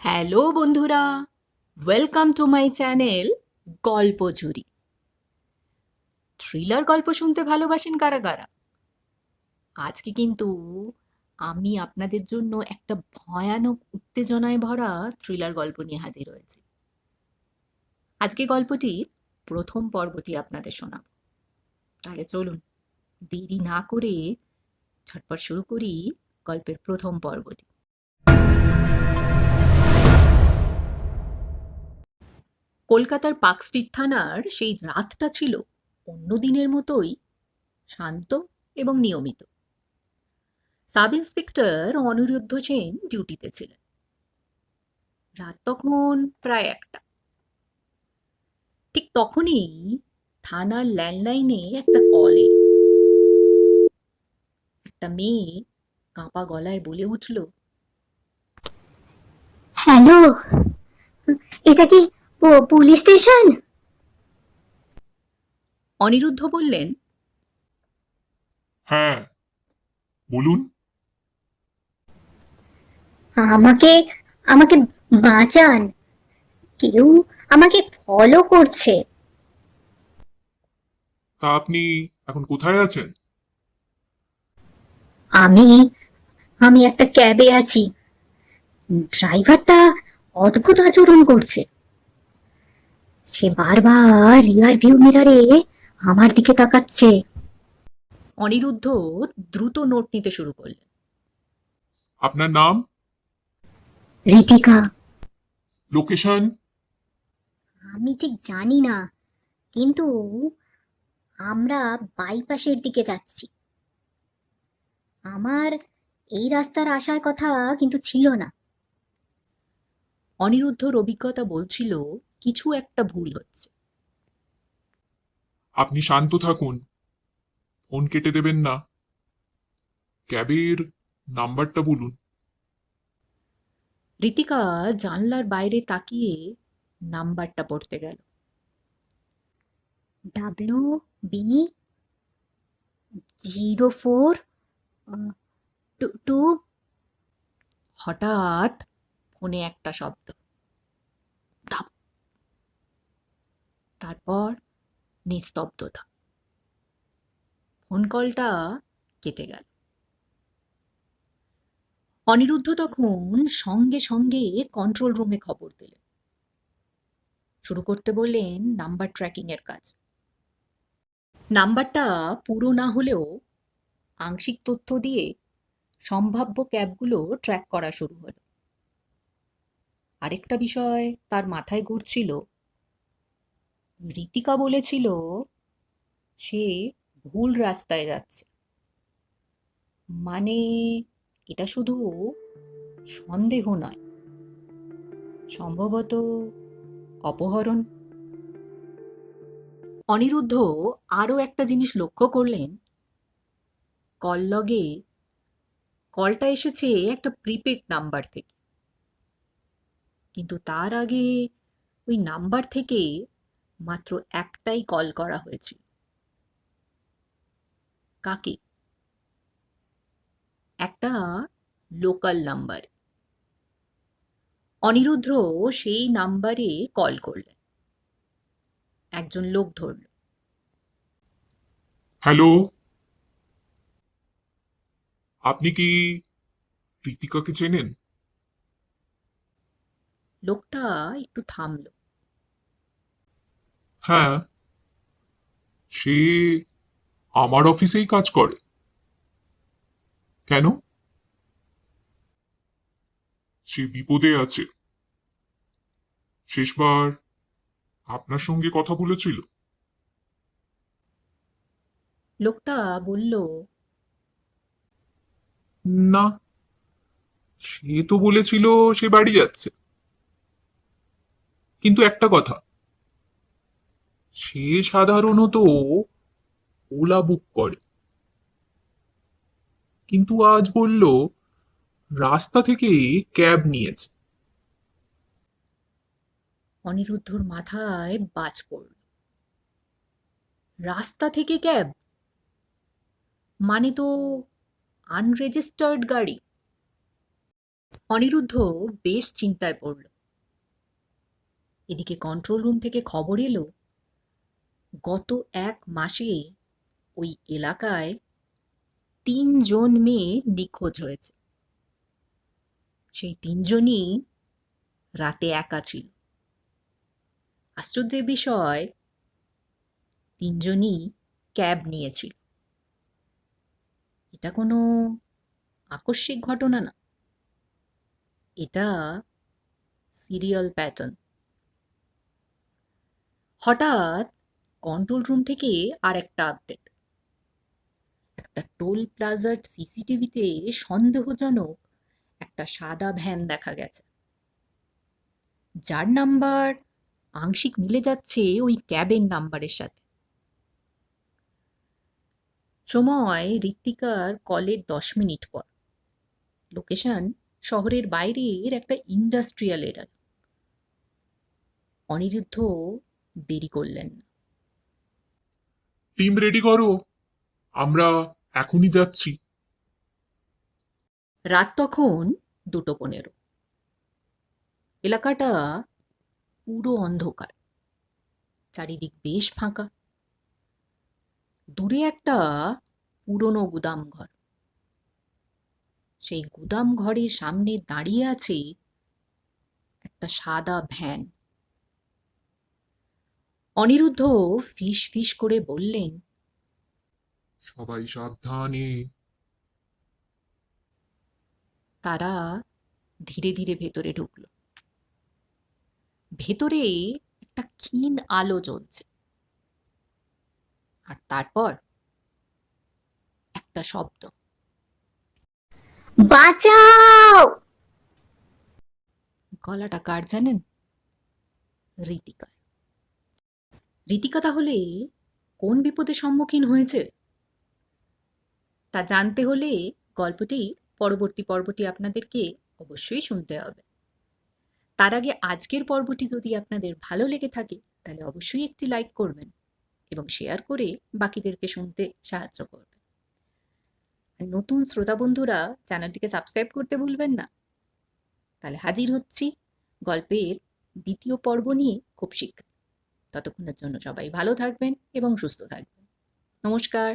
Hello বন্ধুরা, welcome to my channel গল্প ঝুরি। থ্রিলার গল্প শুনতে ভালোবাসেন কারা কারা? আজকে কিন্তু আমি আপনাদের জন্য একটা ভয়ানক উত্তেজনায় ভরা থ্রিলার গল্প নিয়ে হাজির হয়েছি। আজকে গল্পটি প্রথম পর্বটি আপনাদের শোনাব। তাহলে চলুন দেরি না করে ঝটপট শুরু করি গল্পের প্রথম পর্বটি। কলকাতার পার্ক স্ট্রিট থানার সেই রাতটা ছিল অন্য দিনের মতোই শান্ত এবং নিয়মিত। সাব ইন্সপেক্টর অনিরুদ্ধ সেন ডিউটিতে ছিলেন। রাত তখন প্রায় 1টা। ঠিক তখনই থানার ল্যান্ডলাইনে একটা কল এলো। একটা মেয়ে কাঁপা গলায় বলে উঠল, হ্যালো, এটা কি পুলিশ স্টেশন? অনিরুদ্ধ বললেন, হ্যাঁ, বলুন। আমাকে আমাকে বাঁচান। কেউ আমাকে ফলো করছে। তা আপনি এখন কোথায় আছেন? আমি আমি একটা ক্যাবে আছি। ড্রাইভারটা অদ্ভুত আচরণ করছে। সে বারবার রিয়ার ভিউ মিরারে আমার দিকে তাকাচ্ছে। অনিরুদ্ধ দ্রুত নোট নিতে শুরু করলেন। আপনার নাম? ঋতিকা। লোকেশন? আমি ঠিক জানি না, কিন্তু আমরা বাইপাসের দিকে যাচ্ছি। আমার এই রাস্তার আসার কথা কিন্তু ছিল না। অনিরুদ্ধর অভিজ্ঞতা বলছিল কিছু একটা ভুল হচ্ছে। আপনি শান্ত থাকুন, ফোন কেটে দেবেন না। ক্যাবের নাম্বারটা বলুন। ঋতিকা জানলার বাইরে তাকিয়ে নাম্বারটা পড়তে গেল। WB04 2। হঠাৎ ফোনে একটা শব্দ, ধাপ। তারপর নিস্তব্ধতা। ফোন কলটা কেটে গেল। অনিরুদ্ধ তখন সঙ্গে সঙ্গে কন্ট্রোল রুমে খবর দিলেন। শুরু করতে বললেন নাম্বার ট্র্যাকিং এর কাজ। নাম্বারটা পুরো না হলেও আংশিক তথ্য দিয়ে সম্ভাব্য ক্যাবগুলো ট্র্যাক করা শুরু হলো। আরেকটা বিষয় তার মাথায় ঘুরছিল। ঋতিকা বলেছিল সে ভুল রাস্তায় যাচ্ছে। মানে এটা শুধু সন্দেহ নয়, সম্ভবত অপহরণ। অনিরুদ্ধ আরও একটা জিনিস লক্ষ্য করলেন, কল লগে কলটা এসেছে একটা প্রিপেড নাম্বার থেকে, কিন্তু তার আগে ওই নাম্বার থেকে মাত্র একটাই কল করা হয়েছিল। কাকে? একটা লোকাল নাম্বার। অনিরুদ্ধ সেই নাম্বারে কল করলেন। একজন লোক ধরল। হ্যালো, আপনি কি ঋতিকাকে চেনেন? লোকটা একটু থামল। হ্যাঁ, সে আমার অফিসেই কাজ করে। কেন? সে বিপদে আছে। শেষবার আপনার সঙ্গে কথা বলেছিল। লোকটা বলল, না, সে তো বলেছিল সে বাড়ি যাচ্ছে। কিন্তু একটা কথা, সে সাধারণত ওলা বুক করে, কিন্তু আজ বলল রাস্তা থেকে ক্যাব নিয়েছে। অনিরুদ্ধর মাথায় বাজ পড়ল। রাস্তা থেকে ক্যাব, মানে তো আনরেজিস্টার্ড গাড়ি। অনিরুদ্ধ বেশ চিন্তায় পড়ল। এদিকে কন্ট্রোল রুম থেকে খবর এলো গত 1 মাসে ওই এলাকায় 3 জন মেয়ে নিখোঁজ হয়েছে। সেই 3জনই রাতে একা ছিল। আশ্চর্যের বিষয়, 3জনই ক্যাব নিয়েছিল। এটা কোনো আকস্মিক ঘটনা না, এটা সিরিয়াল প্যাটার্ন। হঠাৎ কন্ট্রোল রুম থেকে আর একটা আপডেট। একটা টোল প্লাজার সিসিটিভিতে সন্দেহজনক একটা সাদা ভ্যান দেখা গেছে, যার নাম্বার আংশিক মিলে যাচ্ছে ওই ক্যাবের নাম্বারের সাথে। সময় ঋত্বিকার কলের 10 মিনিট পর। লোকেশন শহরের বাইরের একটা ইন্ডাস্ট্রিয়াল এরিয়া। অনিরুদ্ধ দেরি করলেন না। টিম রেডি করো, আমরা এখনই যাচ্ছি। রাত তখন 2:15। এলাকাটা পুরো অন্ধকার, চারিদিক বেশ ফাঁকা। দূরে একটা পুরনো গুদাম ঘর। সেই গুদাম ঘরের সামনে দাঁড়িয়ে আছে একটা সাদা ভ্যান। অনিরুদ্ধ ফিস ফিস করে বললেন, সবাই সাবধানে। তারা ধীরে ধীরে ভেতরে ঢুকলো। ভেতরে একটা ক্ষীণ আলো জ্বলছে, আর তারপর একটা শব্দ। বাঁচাও! গলাটা কার জানেন? ঋতিকা। ঋতিকা তাহলে কোন বিপদের সম্মুখীন হয়েছে তা জানতে হলে গল্পটি পরবর্তী পর্বটি আপনাদেরকে অবশ্যই শুনতে হবে। তার আগে আজকের পর্বটি যদি আপনাদের ভালো লেগে থাকে তাহলে অবশ্যই একটি লাইক করবেন এবং শেয়ার করে বাকিদেরকে শুনতে সাহায্য করবেন। আর নতুন শ্রোতা বন্ধুরা চ্যানেলটিকে সাবস্ক্রাইব করতে ভুলবেন না। তাহলে হাজির হচ্ছি গল্পের 2য় পর্ব নিয়ে খুব শীঘ্রই। ততক্ষণের জন্য সবাই ভালো থাকবেন এবং সুস্থ থাকবেন। নমস্কার।